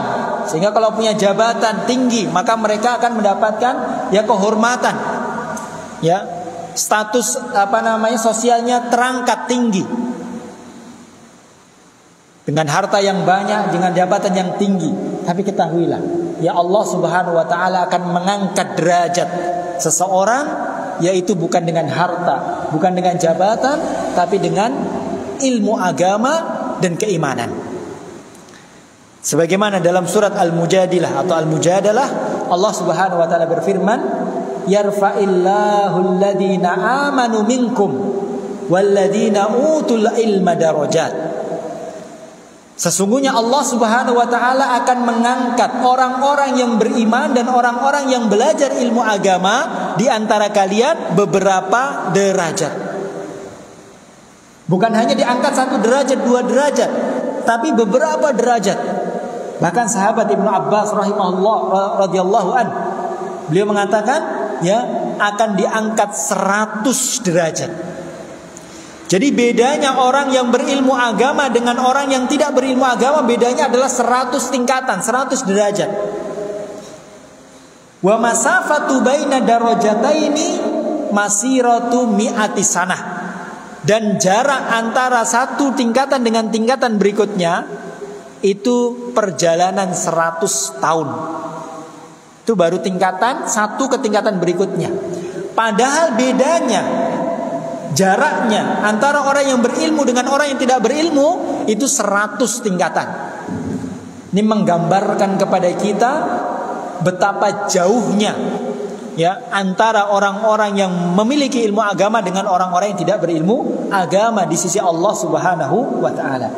A: sehingga kalau punya jabatan tinggi, maka mereka akan mendapatkan, ya, kehormatan. Ya, status sosialnya terangkat tinggi. Dengan harta yang banyak, dengan jabatan yang tinggi. Tapi ketahuilah, ya, Allah Subhanahu wa taala akan mengangkat derajat seseorang, yaitu bukan dengan harta, bukan dengan jabatan, tapi dengan ilmu agama dan keimanan. Sebagaimana dalam surat Al-Mujadilah atau Al-Mujadalah, Allah Subhanahu wa taala berfirman, "Yarfa'illahu alladhina amanu minkum walladhina utul ilma darajat." Sesungguhnya Allah Subhanahu wa taala akan mengangkat orang-orang yang beriman dan orang-orang yang belajar ilmu agama di antara kalian beberapa derajat. Bukan hanya diangkat 1 derajat, 2 derajat, tapi beberapa derajat. Bahkan sahabat Ibnu Abbas rahimahullah radhiyallahu an, beliau mengatakan, ya, akan diangkat 100 derajat. Jadi bedanya orang yang berilmu agama dengan orang yang tidak berilmu agama, bedanya adalah 100 tingkatan, 100 derajat. Wa masafatu baina darajataini masiratu mi'ati sanah. Dan jarak antara satu tingkatan dengan tingkatan berikutnya itu perjalanan 100 tahun. Itu baru tingkatan satu ke tingkatan berikutnya. Padahal bedanya, jaraknya antara orang yang berilmu dengan orang yang tidak berilmu itu 100 tingkatan. Ini menggambarkan kepada kita betapa jauhnya ya antara orang-orang yang memiliki ilmu agama dengan orang-orang yang tidak berilmu agama di sisi Allah Subhanahu wa taala.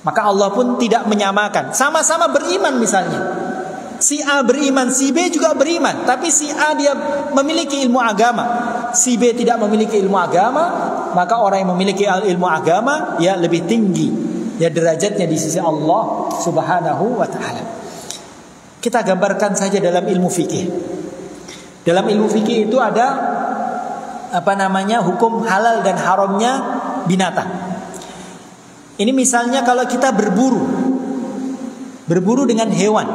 A: Maka Allah pun tidak menyamakan. Sama-sama beriman misalnya. Si A beriman, si B juga beriman, tapi si A dia memiliki ilmu agama, si B tidak memiliki ilmu agama, maka orang yang memiliki ilmu agama ya lebih tinggi ya derajatnya di sisi Allah Subhanahu wa taala. Kita gambarkan saja dalam ilmu fikih. Dalam ilmu fikih itu ada hukum halal dan haramnya binatang. Ini misalnya kalau kita berburu dengan hewan.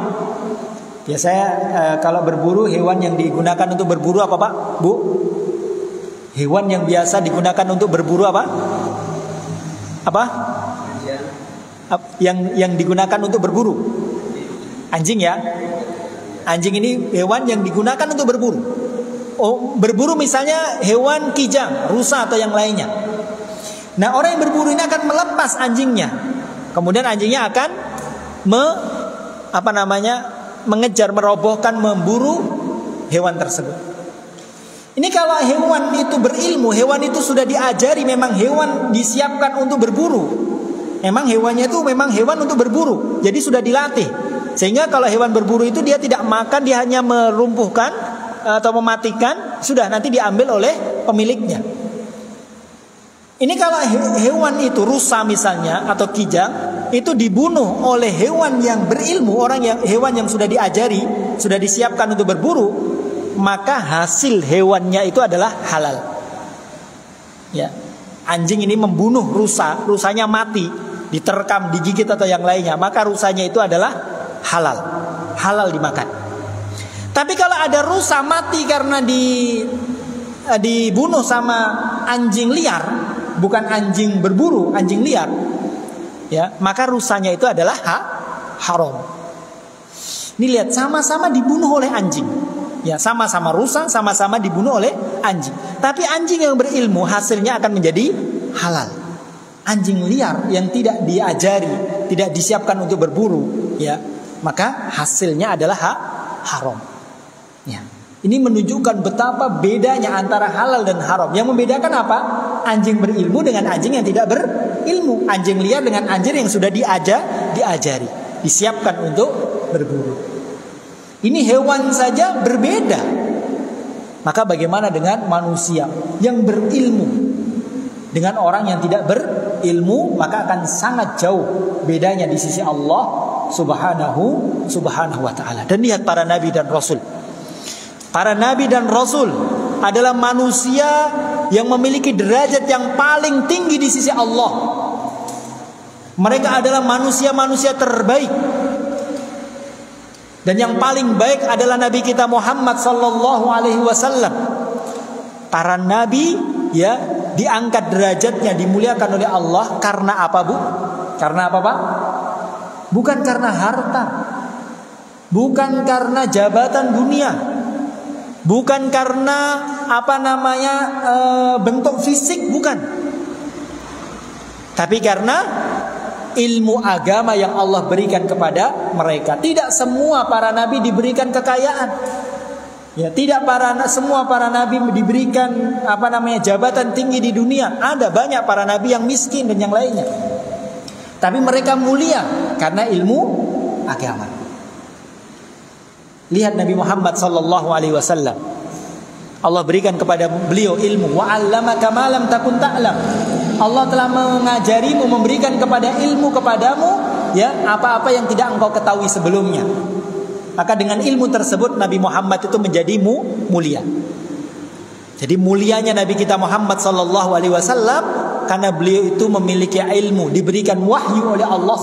A: Ya kalau berburu, hewan yang digunakan untuk berburu apa Pak? Bu? Hewan yang biasa digunakan untuk berburu apa? Apa? Yang digunakan untuk berburu? Anjing ya? Anjing ini hewan yang digunakan untuk berburu. Oh, berburu misalnya hewan kijang, rusa atau yang lainnya. Nah, orang yang berburu ini akan melepas anjingnya. Kemudian anjingnya akan mengejar, merobohkan, memburu hewan tersebut. Ini kalau hewan itu berilmu, hewan itu sudah diajari, memang hewan disiapkan untuk berburu. Memang hewannya itu memang hewan untuk berburu, jadi sudah dilatih. Sehingga kalau hewan berburu itu dia tidak makan, dia hanya melumpuhkan atau mematikan, sudah nanti diambil oleh pemiliknya. Ini kalau hewan itu rusa misalnya atau kijang itu dibunuh oleh hewan yang berilmu, hewan yang sudah diajari, sudah disiapkan untuk berburu, maka hasil hewannya itu adalah halal. Ya, anjing ini membunuh rusa, rusanya mati, diterkam, digigit atau yang lainnya, maka rusanya itu adalah halal dimakan. Tapi kalau ada rusa mati karena dibunuh sama anjing liar, bukan anjing berburu, anjing liar, ya, maka rusanya itu adalah haram. Ini lihat, sama-sama dibunuh oleh anjing. Ya, sama-sama rusa, sama-sama dibunuh oleh anjing. Tapi anjing yang berilmu hasilnya akan menjadi halal. Anjing liar yang tidak diajari, tidak disiapkan untuk berburu, ya, maka hasilnya adalah haram. Ya. Ini menunjukkan betapa bedanya antara halal dan haram. Yang membedakan apa? Anjing berilmu dengan anjing yang tidak berilmu. Anjing liar dengan anjing yang sudah diajari, disiapkan untuk berburu. Ini hewan saja berbeda. Maka bagaimana dengan manusia yang berilmu dengan orang yang tidak berilmu, maka akan sangat jauh bedanya di sisi Allah Subhanahu wa taala. Dan lihat para nabi dan rasul. Para nabi dan rasul adalah manusia yang memiliki derajat yang paling tinggi di sisi Allah. Mereka adalah manusia-manusia terbaik. Dan yang paling baik adalah Nabi kita Muhammad sallallahu alaihi wasallam. Para nabi ya diangkat derajatnya, dimuliakan oleh Allah karena apa, Bu? Karena apa, Pak? Bukan karena harta. Bukan karena jabatan dunia. Bukan karena bentuk fisik, bukan. Tapi karena ilmu agama yang Allah berikan kepada mereka. Tidak semua para nabi diberikan kekayaan. Ya, tidak semua para nabi diberikan jabatan tinggi di dunia. Ada banyak para nabi yang miskin dan yang lainnya. Tapi mereka mulia karena ilmu agama. Lihat Nabi Muhammad sallallahu alaihi wasallam. Allah berikan kepada beliau ilmu. Wa 'allamaka ma lam takun ta'lam. Allah telah mengajarimu, memberikan kepada ilmu kepadamu ya apa-apa yang tidak engkau ketahui sebelumnya. Maka dengan ilmu tersebut Nabi Muhammad itu menjadi mulia. Jadi mulianya Nabi kita Muhammad sallallahu alaihi wasallam karena beliau itu memiliki ilmu, diberikan wahyu oleh Allah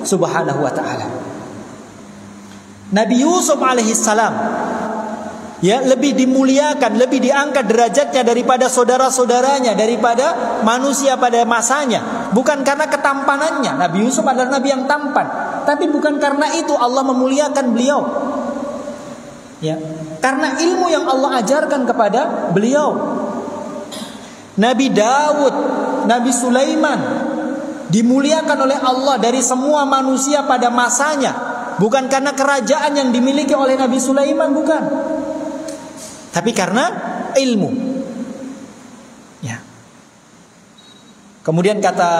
A: Subhanahu wa taala. Nabi Yusuf alaihissalam ya lebih dimuliakan, lebih diangkat derajatnya daripada saudara-saudaranya, daripada manusia pada masanya. Bukan karena ketampanannya. Nabi Yusuf adalah nabi yang tampan, tapi bukan karena itu Allah memuliakan beliau. Ya, karena ilmu yang Allah ajarkan kepada beliau. Nabi Daud, Nabi Sulaiman dimuliakan oleh Allah dari semua manusia pada masanya. Bukan karena kerajaan yang dimiliki oleh Nabi Sulaiman, bukan. Tapi karena ilmu. Ya. Kemudian kata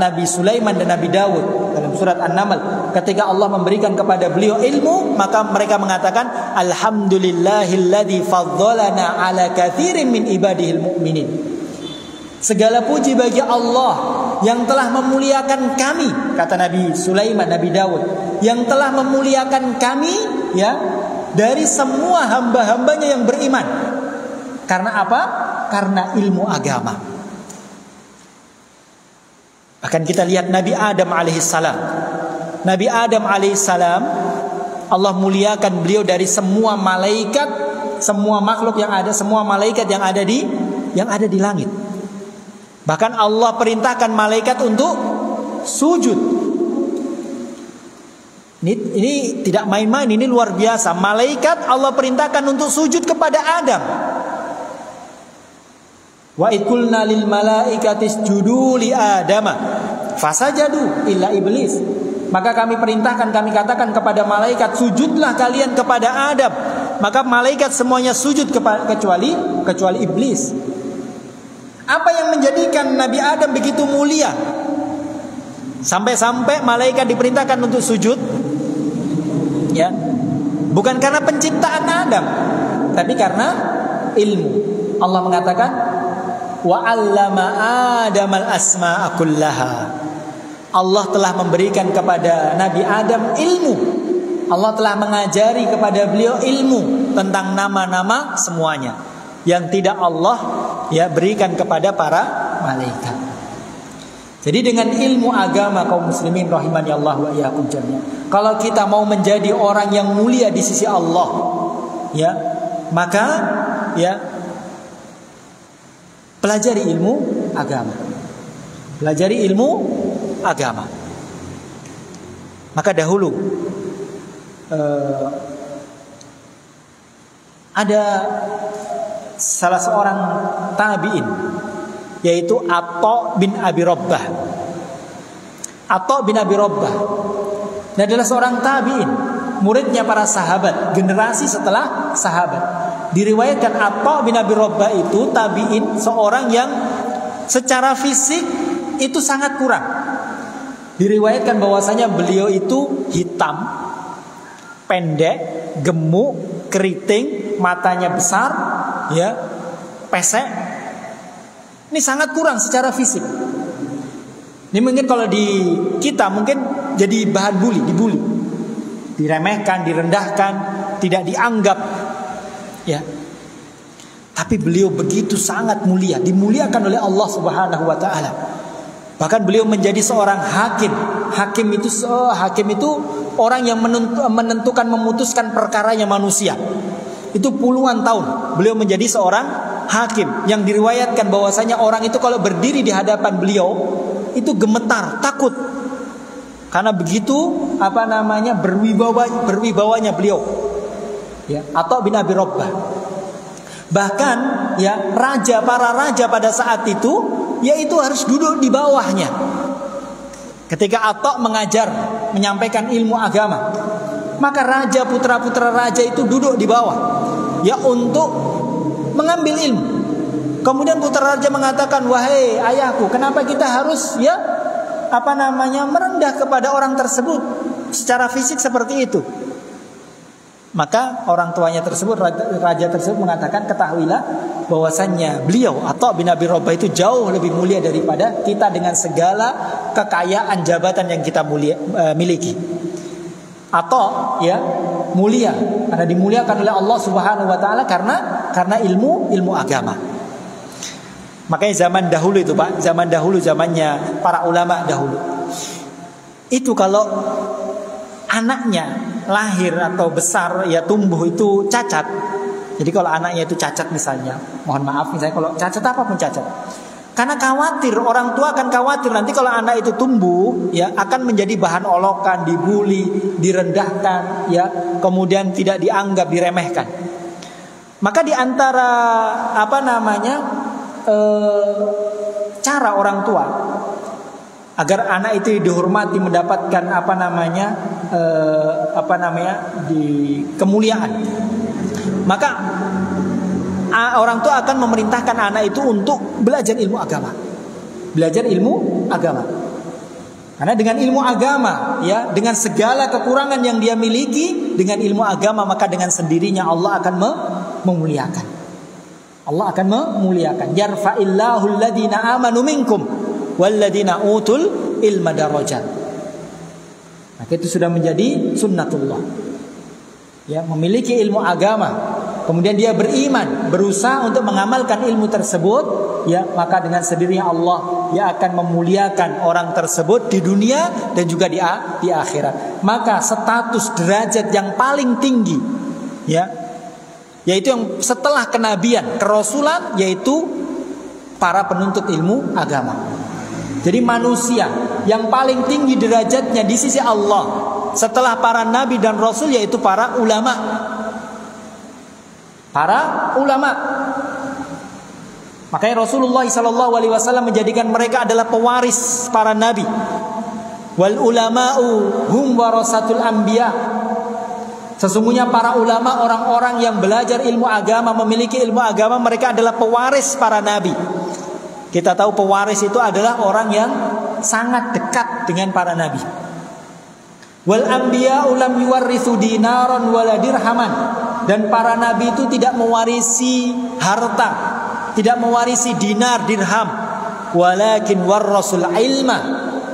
A: Nabi Sulaiman dan Nabi Dawud dalam surat An-Naml, ketika Allah memberikan kepada beliau ilmu, maka mereka mengatakan alhamdulillahilladzi faddalana ala katsirin min ibadihil mu'minin. Segala puji bagi Allah yang telah memuliakan kami, kata Nabi Sulaiman, Nabi Dawud, yang telah memuliakan kami, ya, dari semua hamba-hambanya yang beriman. Karena apa? Karena ilmu agama. Bahkan kita lihat Nabi Adam alaihissalam. Nabi Adam alaihissalam, Allah muliakan beliau dari semua malaikat, semua makhluk yang ada, semua malaikat yang ada di langit. Bahkan Allah perintahkan malaikat untuk sujud. Ini tidak main-main, ini luar biasa. Malaikat Allah perintahkan untuk sujud kepada Adam. Wa ikulna lil malaikati isjudu li Adama fasajadu illa iblis. Maka kami perintahkan, kami katakan kepada malaikat, sujudlah kalian kepada Adam. Maka malaikat semuanya sujud kecuali iblis. Apa yang menjadikan Nabi Adam begitu mulia sampai-sampai malaikat diperintahkan untuk sujud? Ya, bukan karena penciptaan Adam, tapi karena ilmu. Allah mengatakan wa 'allama Adamal asma'a kullaha. Allah telah memberikan kepada Nabi Adam ilmu. Allah telah mengajari kepada beliau ilmu tentang nama-nama semuanya yang tidak Allah, ya, berikan kepada para malaikat. Jadi dengan ilmu agama, kaum muslimin rahimani Allah wa iyyakum jami'an, kalau kita mau menjadi orang yang mulia di sisi Allah, ya, maka, ya, pelajari ilmu agama. Pelajari ilmu agama. Maka dahulu ada salah seorang tabi'in, yaitu Atha bin Abi Rabbah. Atha bin Abi Rabbah, dia adalah seorang tabi'in, muridnya para sahabat, generasi setelah sahabat. Diriwayatkan Atha bin Abi Rabbah itu tabi'in, seorang yang secara fisik itu sangat kurang. Diriwayatkan bahwasanya beliau itu hitam, pendek, gemuk, keriting, matanya besar, ya, pesek. Ini sangat kurang secara fisik. Ini mungkin kalau di kita mungkin jadi bahan dibully, diremehkan, direndahkan, tidak dianggap, ya. Tapi beliau begitu sangat mulia, dimuliakan oleh Allah Subhanahu wa taala. Bahkan beliau menjadi seorang hakim. Hakim itu orang yang menentukan, memutuskan perkaranya manusia. Itu puluhan tahun beliau menjadi seorang hakim, yang diriwayatkan bahwasanya orang itu kalau berdiri di hadapan beliau itu gemetar, takut, karena begitu berwibawanya beliau, ya, Atha bin Abi Rabbah. Bahkan, ya, para raja pada saat itu, yaitu harus duduk di bawahnya. Ketika Atha mengajar, menyampaikan ilmu agama, maka raja, putra-putra raja itu duduk di bawah, ya, untuk mengambil ilmu. Kemudian putra raja mengatakan, wahai ayahku, kenapa kita harus, ya, merendah kepada orang tersebut secara fisik seperti itu? Maka orang tuanya tersebut, raja tersebut mengatakan, ketahuilah bahwasannya beliau Atha bin Abi Rabbah itu jauh lebih mulia daripada kita dengan segala kekayaan jabatan yang kita miliki. Atha, ya, mulia karena dimuliakan oleh Allah Subhanahu wa taala karena ilmu agama. Makanya zaman dahulu itu, Pak, zamannya para ulama dahulu. Itu kalau anaknya lahir atau besar, ya, tumbuh itu cacat. Jadi kalau anaknya itu cacat misalnya, mohon maaf misalnya kalau cacat apapun cacat, karena khawatir, orang tua akan khawatir nanti kalau anak itu tumbuh, ya, akan menjadi bahan olokan, dibully, direndahkan, ya, kemudian tidak dianggap, diremehkan. Maka di antara cara orang tua agar anak itu dihormati, mendapatkan di kemuliaan. Maka orang tua akan memerintahkan anak itu untuk belajar ilmu agama. Belajar ilmu agama. Karena dengan ilmu agama, ya, dengan segala kekurangan yang dia miliki, dengan ilmu agama maka dengan sendirinya Allah akan memuliakan. Allah akan memuliakan. Yarfa'illahu alladhina amanu minkum walladhina utul ilma darajat. Maka itu sudah menjadi sunnatullah. Ya, memiliki ilmu agama, kemudian dia beriman, berusaha untuk mengamalkan ilmu tersebut, ya, maka dengan sendirinya Allah ya akan memuliakan orang tersebut di dunia dan juga di akhirat. Maka status derajat yang paling tinggi, ya, yaitu yang setelah kenabian, kerasulan, yaitu para penuntut ilmu agama. Jadi manusia yang paling tinggi derajatnya di sisi Allah setelah para nabi dan rasul yaitu para ulama. Para ulama. Makanya Rasulullah SAW menjadikan mereka adalah pewaris para nabi. Wal ulama'u hum warasatul anbiya. Sesungguhnya para ulama, orang-orang yang belajar ilmu agama, memiliki ilmu agama, mereka adalah pewaris para nabi. Kita tahu pewaris itu adalah orang yang sangat dekat dengan para nabi. Wal anbiya'u lam yuwarrithu dinaran wala dirhaman. Dan para nabi itu tidak mewarisi harta, tidak mewarisi dinar, dirham, walakin warrasul ilma,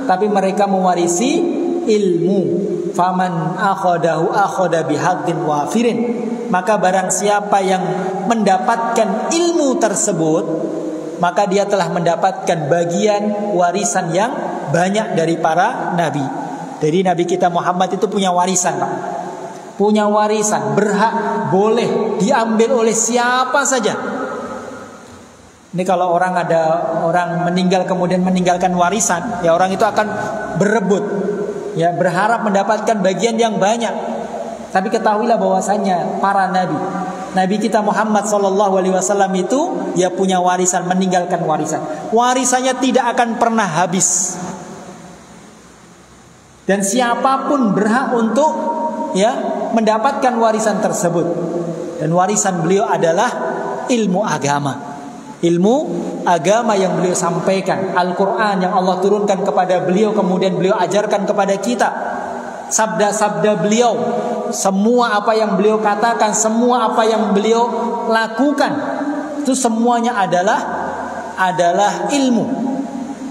A: tapi mereka mewarisi ilmu. Faman akhadahu akhada bihaqqin wafirin. Maka barang siapa yang mendapatkan ilmu tersebut, maka dia telah mendapatkan bagian warisan yang banyak dari para nabi. Jadi Nabi kita Muhammad itu punya warisan, Pak. Punya warisan, berhak, boleh diambil oleh siapa saja. Ini kalau ada orang meninggal kemudian meninggalkan warisan, ya orang itu akan berebut, ya, berharap mendapatkan bagian yang banyak. Tapi ketahuilah bahwasanya para Nabi kita Muhammad SAW itu ya punya warisan, meninggalkan warisan. Warisannya tidak akan pernah habis. Dan siapapun berhak untuk ya mendapatkan warisan tersebut. Dan warisan beliau adalah ilmu agama. Ilmu agama yang beliau sampaikan, Al-Quran yang Allah turunkan kepada beliau, kemudian beliau ajarkan kepada kita. Sabda-sabda beliau, semua apa yang beliau katakan, semua apa yang beliau lakukan, itu semuanya adalah ilmu.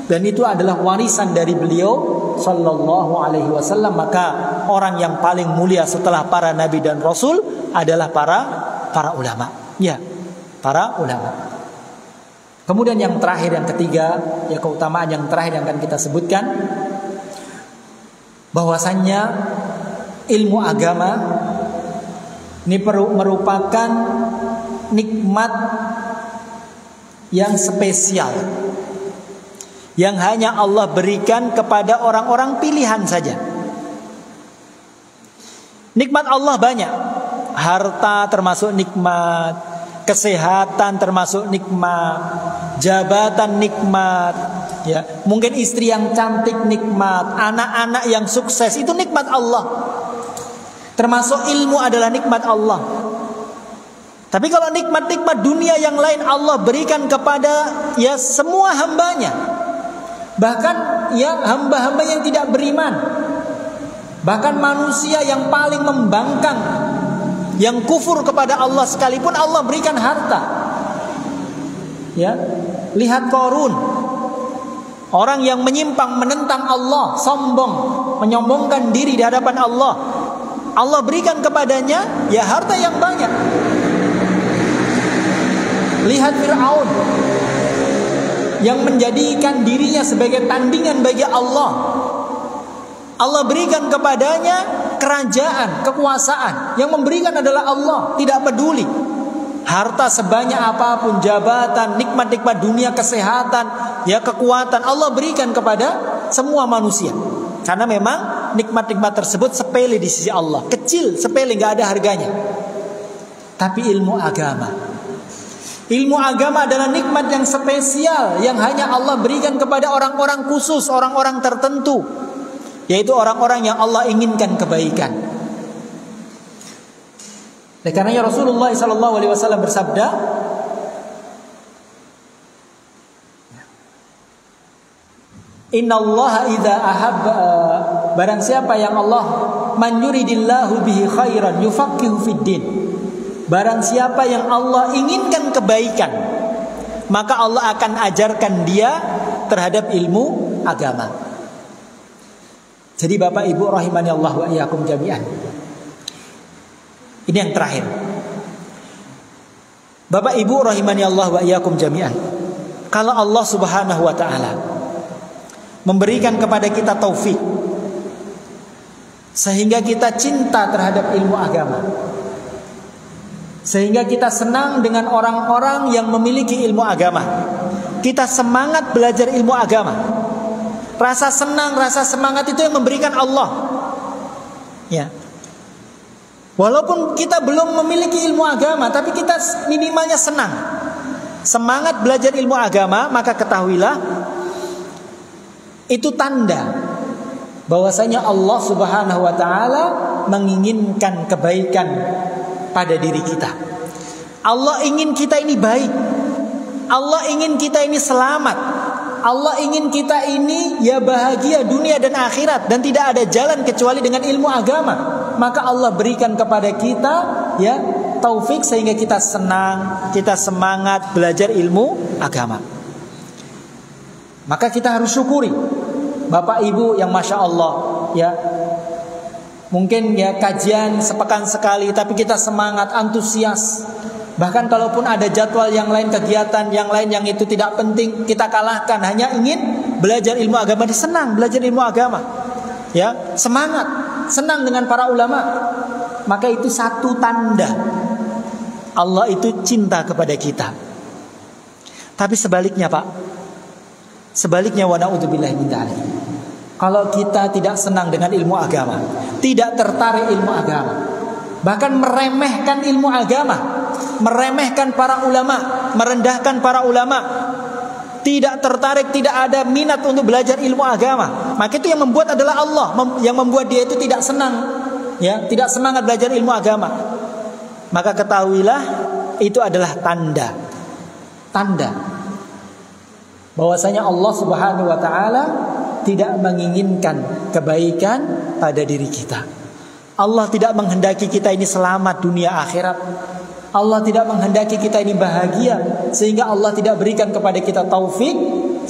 A: Dan itu adalah warisan dari beliau Sallallahu alaihi wasallam. Maka orang yang paling mulia setelah para nabi dan rasul adalah para ulama. Ya, para ulama. Kemudian yang terakhir, yang ketiga, ya keutamaan yang terakhir yang akan kita sebutkan, bahwasannya ilmu agama ini merupakan nikmat yang spesial, yang hanya Allah berikan kepada orang-orang pilihan saja. Nikmat Allah banyak. Harta termasuk nikmat, kesehatan termasuk nikmat, jabatan nikmat, ya, mungkin istri yang cantik nikmat, anak-anak yang sukses itu nikmat Allah. Termasuk ilmu adalah nikmat Allah. Tapi kalau nikmat-nikmat dunia yang lain Allah berikan kepada ya semua hambanya. Bahkan ya hamba-hamba yang tidak beriman, bahkan manusia yang paling membangkang, yang kufur kepada Allah sekalipun Allah berikan harta. Ya, lihat Qarun, orang yang menyimpang, menentang Allah, sombong, menyombongkan diri di hadapan Allah. Allah berikan kepadanya ya harta yang banyak. Lihat Fir'aun yang menjadikan dirinya sebagai tandingan bagi Allah. Allah berikan kepadanya kerajaan, kekuasaan. Yang memberikan adalah Allah, tidak peduli harta sebanyak apapun, jabatan, nikmat-nikmat dunia, kesehatan, ya kekuatan, Allah berikan kepada semua manusia. Karena memang nikmat-nikmat tersebut sepele di sisi Allah, kecil, sepele, gak ada harganya. Tapi ilmu agama adalah nikmat yang spesial, yang hanya Allah berikan kepada orang-orang khusus, orang-orang tertentu. yaitu orang-orang yang Allah inginkan kebaikan. Oleh karenanya Rasulullah SAW bersabda, Innallaha idza ahabba, barang siapa yang Allah, man yuridillahu bihi khairan yufaqihu fid din. Barang siapa yang Allah inginkan kebaikan, maka Allah akan ajarkan dia terhadap ilmu agama. Jadi Bapak Ibu rahimani Allah wa iyyakum jami'an. Ini yang terakhir. Bapak Ibu rahimani Allah wa iyyakum jami'an. Kalau Allah Subhanahu wa taala memberikan kepada kita taufik sehingga kita cinta terhadap ilmu agama, sehingga kita senang dengan orang-orang yang memiliki ilmu agama, kita semangat belajar ilmu agama. Rasa senang, rasa semangat itu yang memberikan Allah. Ya. Walaupun kita belum memiliki ilmu agama, tapi kita minimalnya senang, semangat belajar ilmu agama, maka ketahuilah itu tanda bahwasanya Allah Subhanahu wa taala menginginkan kebaikan pada diri kita. Allah ingin kita ini baik. Allah ingin kita ini selamat. Allah ingin kita ini ya bahagia dunia dan akhirat, dan tidak ada jalan kecuali dengan ilmu agama. Maka Allah berikan kepada kita ya taufik sehingga kita senang, kita semangat belajar ilmu agama. Maka kita harus syukuri Bapak Ibu yang Masya Allah ya, mungkin ya kajian sepekan sekali, tapi kita semangat, antusias. Bahkan kalaupun ada jadwal yang lain, kegiatan yang lain yang itu tidak penting, kita kalahkan. Hanya ingin belajar ilmu agama, disenang belajar ilmu agama. Ya, semangat, senang dengan para ulama. Maka itu satu tanda Allah itu cinta kepada kita. Tapi sebaliknya Pak, sebaliknya wa na'udzubillahi min dzalik. Kalau kita tidak senang dengan ilmu agama, tidak tertarik ilmu agama, bahkan meremehkan ilmu agama, meremehkan para ulama, merendahkan para ulama, tidak tertarik, tidak ada minat untuk belajar ilmu agama, maka itu yang membuat adalah Allah, yang membuat dia itu tidak senang, ya, tidak semangat belajar ilmu agama. Maka ketahuilah itu adalah tanda bahwasanya Allah Subhanahu wa taala tidak menginginkan kebaikan pada diri kita. Allah tidak menghendaki kita ini selamat dunia akhirat. Allah tidak menghendaki kita ini bahagia, sehingga Allah tidak berikan kepada kita taufik,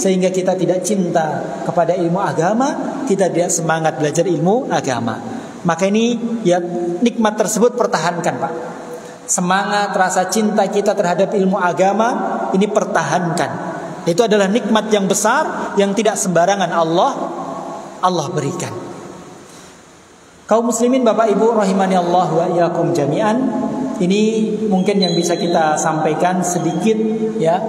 A: sehingga kita tidak cinta kepada ilmu agama, kita tidak semangat belajar ilmu agama. Maka ini ya, nikmat tersebut pertahankan Pak. Semangat, rasa cinta kita terhadap ilmu agama ini pertahankan. Itu adalah nikmat yang besar yang tidak sembarangan Allah berikan. Kaum muslimin Bapak Ibu rahimani Allah wa iyyakum jami'an. Ini mungkin yang bisa kita sampaikan sedikit ya.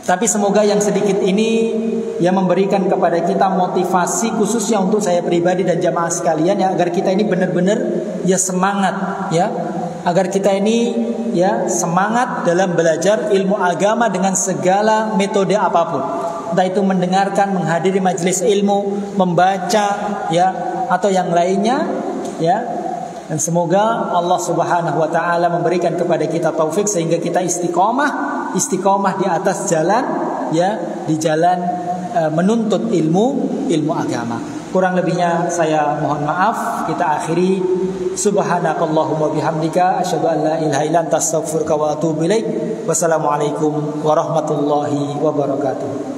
A: Tapi semoga yang sedikit ini ya memberikan kepada kita motivasi khususnya untuk saya pribadi dan jamaah sekalian ya, agar kita ini benar-benar ya semangat ya, agar kita ini ya semangat dalam belajar ilmu agama dengan segala metode apapun. Entah itu mendengarkan, menghadiri majelis ilmu, membaca ya, atau yang lainnya ya. Dan semoga Allah Subhanahu wa taala memberikan kepada kita taufik sehingga kita istiqomah di atas jalan ya, di jalan menuntut ilmu agama. Kurang lebihnya saya mohon maaf. Kita akhiri. Subhanakallahumma bihamdika asyhadu an la ilaha illa anta astaghfiruka wa atubu ilaik. Wassalamualaikum warahmatullahi wabarakatuh.